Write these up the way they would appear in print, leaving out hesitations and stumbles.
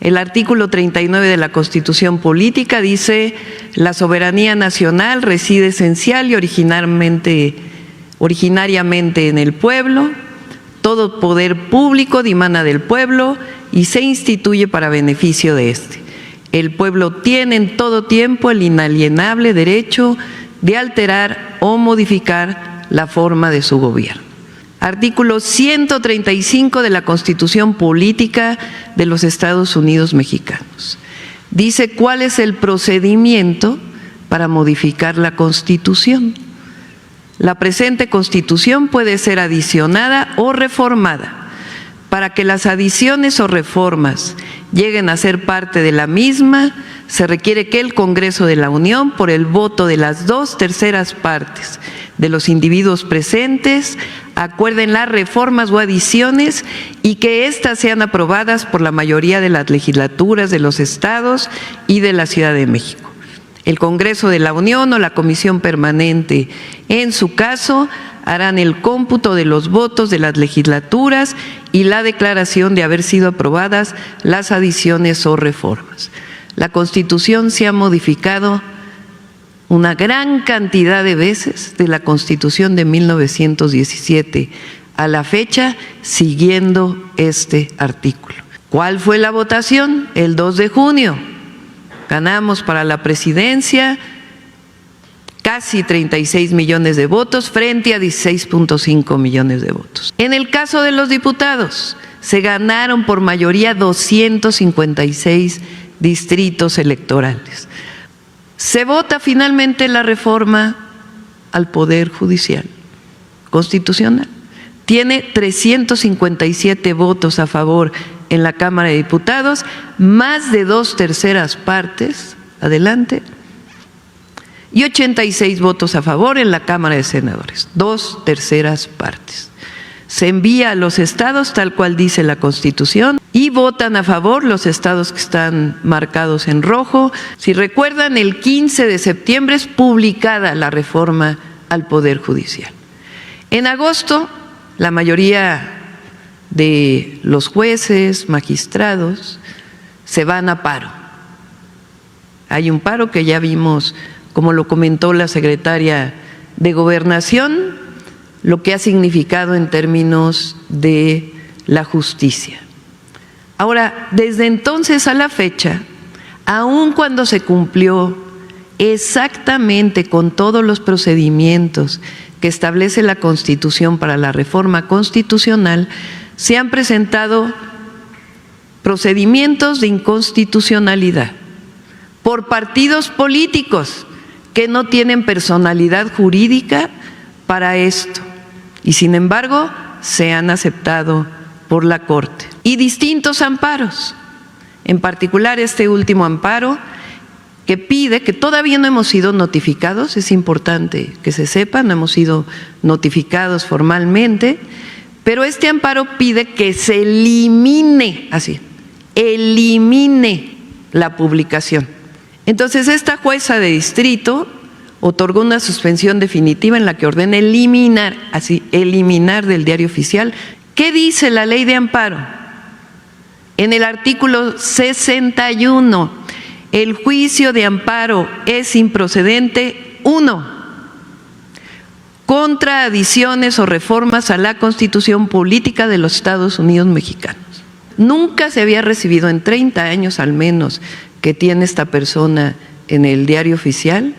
El artículo 39 de la Constitución Política dice: la soberanía nacional reside esencial y originariamente en el pueblo, todo poder público dimana del pueblo y se instituye para beneficio de éste. El pueblo tiene en todo tiempo el inalienable derecho de alterar o modificar la forma de su gobierno. Artículo 135 de la Constitución Política de los Estados Unidos Mexicanos. Dice cuál es el procedimiento para modificar la Constitución. La presente Constitución puede ser adicionada o reformada. Para que las adiciones o reformas lleguen a ser parte de la misma, se requiere que el Congreso de la Unión, por el voto de las 2/3 partes de los individuos presentes, acuerden las reformas o adiciones y que éstas sean aprobadas por la mayoría de las legislaturas de los estados y de la Ciudad de México. El Congreso de la Unión o la Comisión Permanente, en su caso, harán el cómputo de los votos de las legislaturas y la declaración de haber sido aprobadas las adiciones o reformas. La Constitución se ha modificado una gran cantidad de veces de la Constitución de 1917 a la fecha, siguiendo este artículo. ¿Cuál fue la votación? El 2 de junio. Ganamos para la presidencia casi 36 millones de votos frente a 16.5 millones de votos. En el caso de los diputados, se ganaron por mayoría 256 distritos electorales. Se vota finalmente la reforma al Poder Judicial Constitucional. Tiene 357 votos a favor en la Cámara de Diputados, más de 2/3 partes, adelante, y 86 votos a favor en la Cámara de Senadores, 2/3 partes. Se envía a los estados tal cual dice la Constitución y votan a favor los estados que están marcados en rojo. Si recuerdan, el 15 de septiembre es publicada la reforma al Poder Judicial. En agosto, la mayoría de los jueces, magistrados, se van a paro. Hay un paro que ya vimos, como lo comentó la secretaria de Gobernación, lo que ha significado en términos de la justicia. Ahora, desde entonces a la fecha, aun cuando se cumplió exactamente con todos los procedimientos que establece la Constitución para la reforma constitucional, se han presentado procedimientos de inconstitucionalidad por partidos políticos que no tienen personalidad jurídica para esto y sin embargo se han aceptado por la Corte. Y distintos amparos, en particular este último amparo que pide, que todavía no hemos sido notificados, es importante que se sepa, no hemos sido notificados formalmente, pero este amparo pide que se elimine, así, elimine la publicación. Entonces esta jueza de distrito otorgó una suspensión definitiva en la que ordena eliminar, así, eliminar del Diario Oficial. ¿Qué dice la ley de amparo? En el artículo 61, el juicio de amparo es improcedente, 1, contra adiciones o reformas a la Constitución Política de los Estados Unidos Mexicanos. Nunca se había recibido en 30 años al menos que tiene esta persona en el Diario Oficial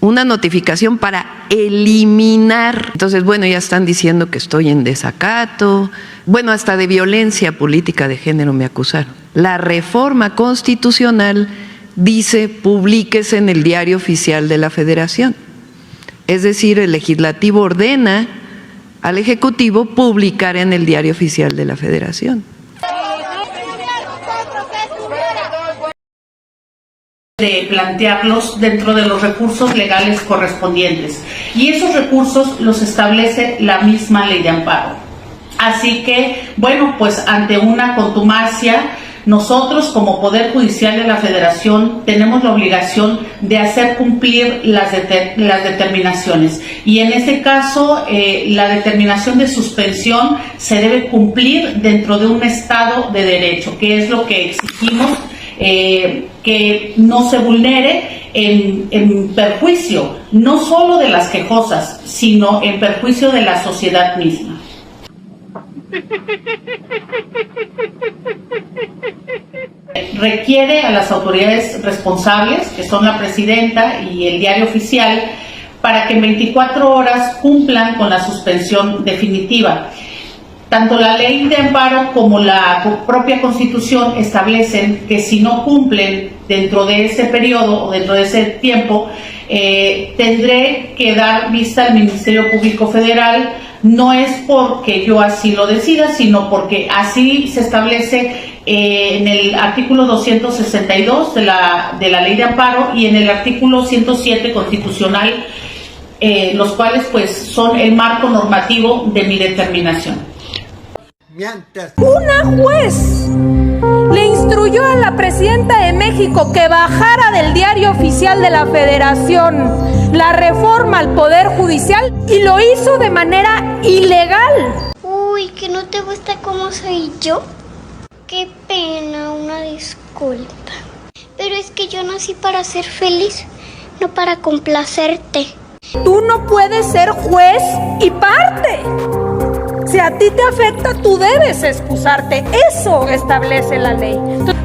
una notificación para eliminar. Entonces, bueno, ya están diciendo que estoy en desacato, bueno, hasta de violencia política de género me acusaron. La reforma constitucional dice publíquese en el Diario Oficial de la Federación. Es decir, el legislativo ordena al ejecutivo publicar en el Diario Oficial de la Federación. De plantearlos dentro de los recursos legales correspondientes y esos recursos los establece la misma ley de amparo. Así que, bueno, pues ante una contumacia Nosotros, como Poder Judicial de la Federación, tenemos la obligación de hacer cumplir las determinaciones. Y en este caso, la determinación de suspensión se debe cumplir dentro de un Estado de Derecho, que es lo que exigimos, que no se vulnere en perjuicio no solo de las quejosas, sino en perjuicio de la sociedad misma. Requiere a las autoridades responsables, que son la presidenta y el diario oficial, para que en 24 horas cumplan con la suspensión definitiva. Tanto la ley de amparo como la propia Constitución establecen que si no cumplen dentro de ese periodo o dentro de ese tiempo, tendré que dar vista al Ministerio Público Federal. No es porque yo así lo decida, sino porque así se establece en el artículo 262 de la ley de amparo y en el artículo 107 constitucional, los cuales pues son el marco normativo de mi determinación. Una juez le instruyó a la presidenta de México que bajara del diario oficial de la Federación la reforma al Poder Judicial y lo hizo de manera ilegal. Uy, ¿que no te gusta cómo soy yo? Qué pena, una disculpa. Pero es que yo nací para ser feliz, no para complacerte. Tú no puedes ser juez y parte. Si a ti te afecta, tú debes excusarte. Eso establece la ley.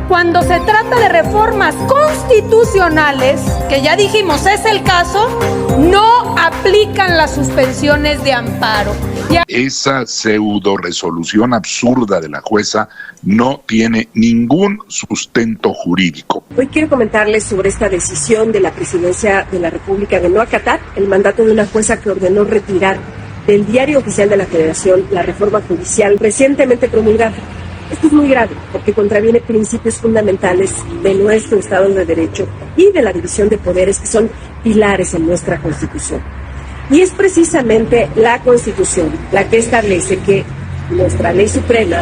Cuando se trata de reformas constitucionales, que ya dijimos es el caso, no aplican las suspensiones de amparo. Esa pseudo resolución absurda de la jueza no tiene ningún sustento jurídico. Hoy quiero comentarles sobre esta decisión de la Presidencia de la República de no acatar el mandato de una jueza que ordenó retirar del Diario Oficial de la Federación la reforma judicial recientemente promulgada. Esto es muy grave porque contraviene principios fundamentales de nuestro Estado de Derecho y de la división de poderes que son pilares en nuestra Constitución. Y es precisamente la Constitución la que establece que nuestra ley suprema,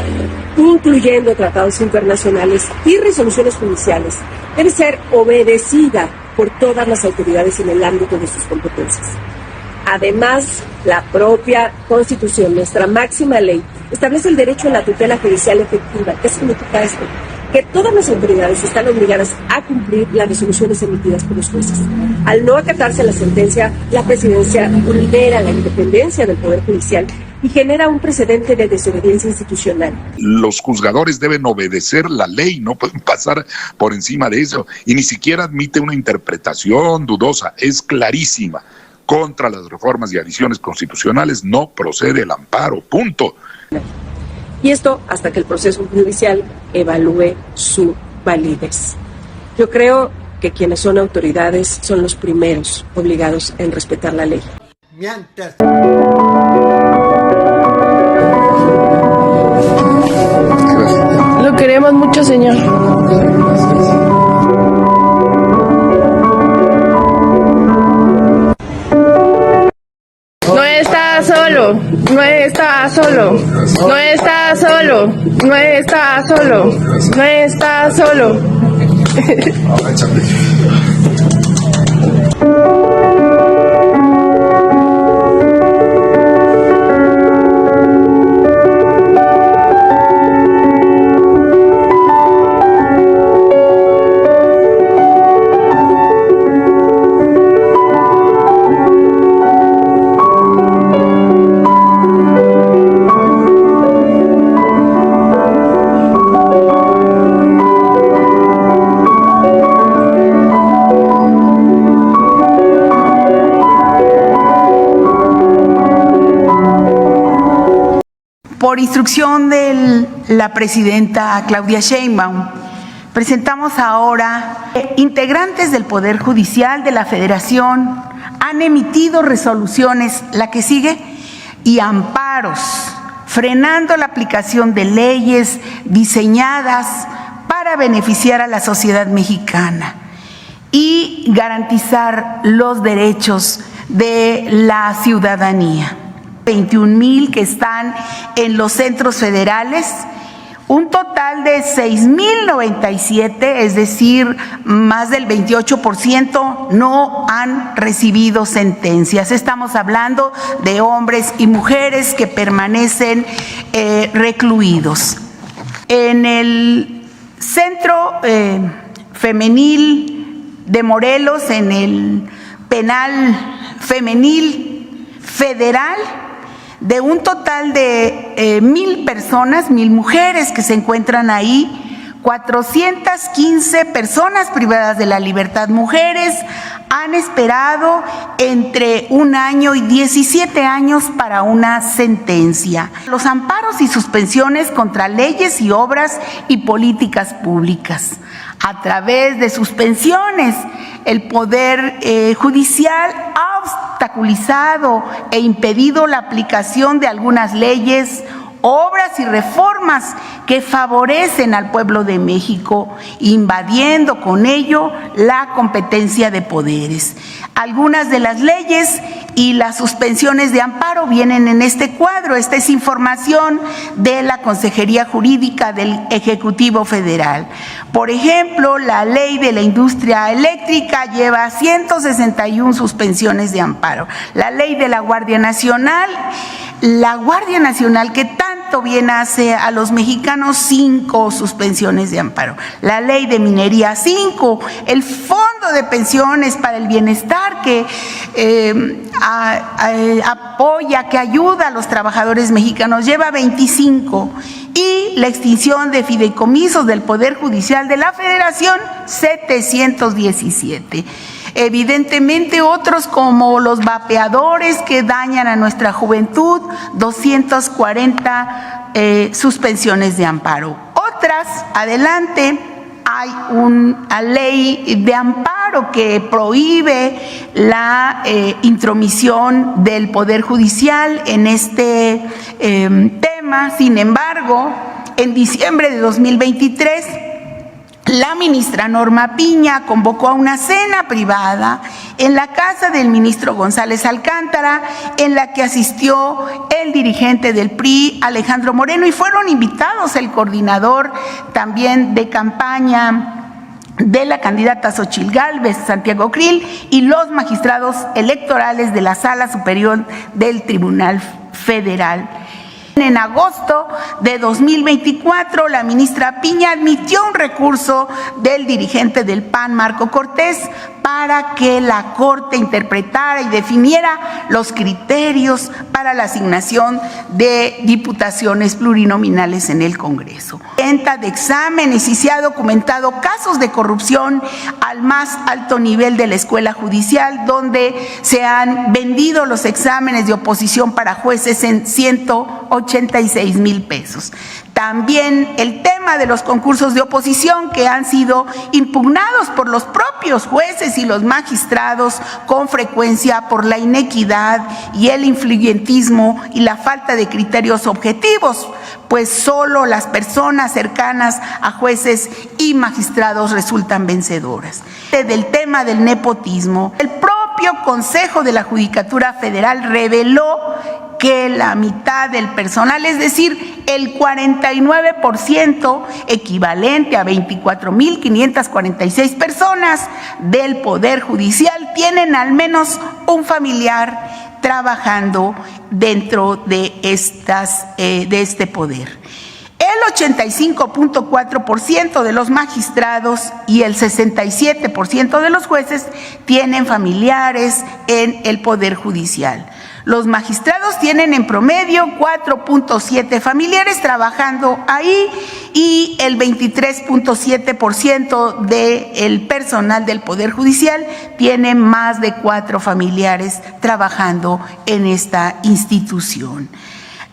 incluyendo tratados internacionales y resoluciones judiciales, debe ser obedecida por todas las autoridades en el ámbito de sus competencias. Además, la propia Constitución, nuestra máxima ley, establece el derecho a la tutela judicial efectiva. ¿Qué significa esto? Que todas las autoridades están obligadas a cumplir las resoluciones emitidas por los jueces. Al no acatarse la sentencia, la presidencia vulnera la independencia del Poder Judicial y genera un precedente de desobediencia institucional. Los juzgadores deben obedecer la ley, no pueden pasar por encima de eso, y ni siquiera admite una interpretación dudosa, es clarísima. Contra las reformas y adiciones constitucionales no procede el amparo, punto. Y esto hasta que el proceso judicial evalúe su validez. Yo creo que quienes son autoridades son los primeros obligados en respetar la ley. Lo queremos mucho, señor. No está solo, no está solo, no está solo, no está solo, no está solo. Por instrucción de la presidenta Claudia Sheinbaum, presentamos ahora integrantes del Poder Judicial de la Federación han emitido resoluciones, la que sigue, y amparos, frenando la aplicación de leyes diseñadas para beneficiar a la sociedad mexicana y garantizar los derechos de la ciudadanía. 21,000 que están en los centros federales, Un total de 6.097, es decir, más del 28%, no han recibido sentencias. Estamos hablando de hombres y mujeres que permanecen recluidos. En el Centro Femenil de Morelos, en el Penal Femenil Federal, de un total de 1,000 personas, 1,000 mujeres que se encuentran ahí, 415 personas privadas de la libertad, mujeres, han esperado entre 1 año y 17 años para una sentencia. Los amparos y suspensiones contra leyes y obras y políticas públicas. A través de suspensiones, el Poder Judicial ha obstaculizado e impedido la aplicación de algunas leyes, obras y reformas que favorecen al pueblo de México, invadiendo con ello la competencia de poderes. Algunas de las leyes y las suspensiones de amparo vienen en este cuadro. Esta es información de la Consejería Jurídica del Ejecutivo Federal. Por ejemplo, la Ley de la Industria Eléctrica lleva 161 suspensiones de amparo. La Ley de la Guardia Nacional que tanto bien hace a los mexicanos, 5 suspensiones de amparo. La Ley de Minería, 5. El Fondo de Pensiones para el Bienestar, que apoya, que ayuda a los trabajadores mexicanos, lleva 25. Y la extinción de fideicomisos del Poder Judicial de la Federación, 717. Evidentemente otros, como los vapeadores que dañan a nuestra juventud, 240 suspensiones de amparo. Otras, adelante, hay una ley de amparo que prohíbe la intromisión del Poder Judicial en este tema. Sin embargo, en diciembre de 2023, la ministra Norma Piña convocó a una cena privada en la casa del ministro González Alcántara, en la que asistió el dirigente del PRI, Alejandro Moreno, y fueron invitados el coordinador también de campaña de la candidata Xochitl Gálvez, Santiago Krill, y los magistrados electorales de la Sala Superior del Tribunal Federal. En agosto de 2024, la ministra Piña admitió un recurso del dirigente del PAN, Marco Cortés, para que la Corte interpretara y definiera los criterios para la asignación de diputaciones plurinominales en el Congreso. Venta de exámenes, y se ha documentado casos de corrupción al más alto nivel de la escuela judicial, donde se han vendido los exámenes de oposición para jueces en 186,000 pesos. También el tema de los concursos de oposición, que han sido impugnados por los propios jueces y los magistrados con frecuencia por la inequidad y el influyentismo y la falta de criterios objetivos, pues solo las personas cercanas a jueces y magistrados resultan vencedoras. Del tema del nepotismo, el propio Consejo de la Judicatura Federal reveló que la mitad del personal, es decir, el 49%, equivalente a 24,546 personas del Poder Judicial, tienen al menos un familiar trabajando dentro de este poder. El 85.4% de los magistrados y el 67% de los jueces tienen familiares en el Poder Judicial. Los magistrados tienen en promedio 4.7 familiares trabajando ahí, y el 23.7% del personal del Poder Judicial tiene más de 4 familiares trabajando en esta institución.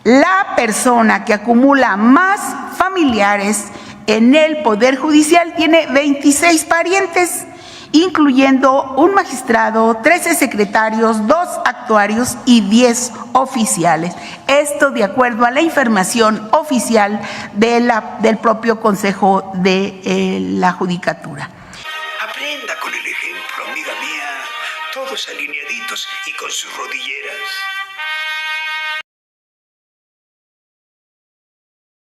La persona que acumula más familiares en el Poder Judicial tiene 26 parientes, incluyendo un magistrado, 13 secretarios, 2 actuarios y 10 oficiales. Esto de acuerdo a la información oficial del propio Consejo de la Judicatura. Aprenda con el ejemplo, amiga mía, todos alineaditos y con sus rodilleras